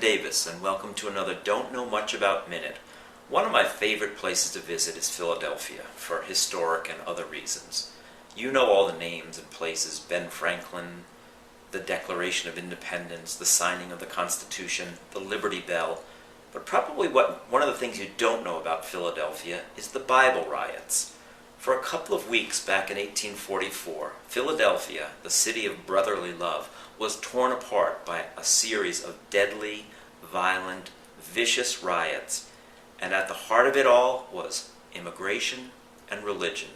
Davis, and welcome to another Don't Know Much About Minute. One of my favorite places to visit is Philadelphia, for historic and other reasons. You know all the names and places: Ben Franklin, the Declaration of Independence, the signing of the Constitution, the Liberty Bell. But probably one of the things you don't know about Philadelphia is the Bible Riots. For a couple of weeks back in 1844, Philadelphia, the city of brotherly love, was torn apart by a series of deadly, violent, vicious riots. And at the heart of it all was immigration and religion,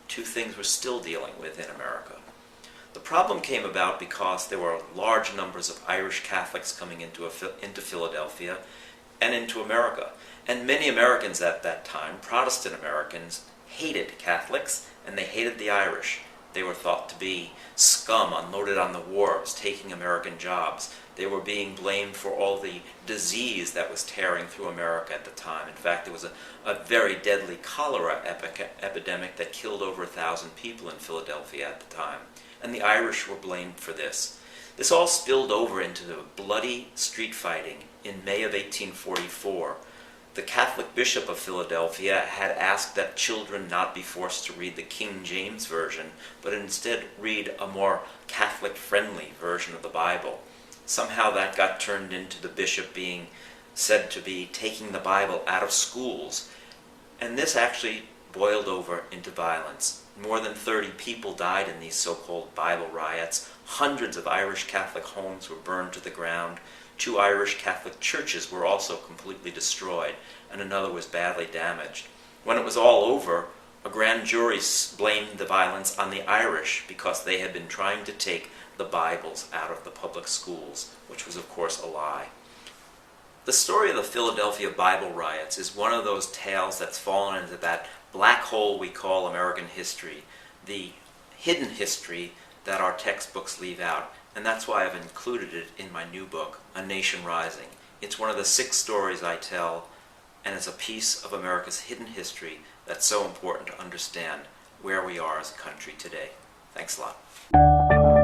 two things we're still dealing with in America. The problem came about because there were large numbers of Irish Catholics coming into Philadelphia and into America. And many Americans at that time, Protestant Americans, hated Catholics, and they hated the Irish. They were thought to be scum unloaded on the wharves, taking American jobs. They were being blamed for all the disease that was tearing through America at the time. In fact, there was a very deadly cholera epidemic that killed over 1,000 people in Philadelphia at the time. And the Irish were blamed for this. This all spilled over into the bloody street fighting in May of 1844. The Catholic Bishop of Philadelphia had asked that children not be forced to read the King James Version, but instead read a more Catholic-friendly version of the Bible. Somehow that got turned into the bishop being said to be taking the Bible out of schools, and this actually boiled over into violence. More than 30 people died in these so-called Bible riots. Hundreds of Irish Catholic homes were burned to the ground. 2 Irish Catholic churches were also completely destroyed, and another was badly damaged. When it was all over, a grand jury blamed the violence on the Irish because they had been trying to take the Bibles out of the public schools, which was of course a lie. The story of the Philadelphia Bible Riots is one of those tales that's fallen into that black hole we call American history, the hidden history that our textbooks leave out. And that's why I've included it in my new book, A Nation Rising. It's one of the 6 stories I tell, and it's a piece of America's hidden history that's so important to understand where we are as a country today. Thanks a lot.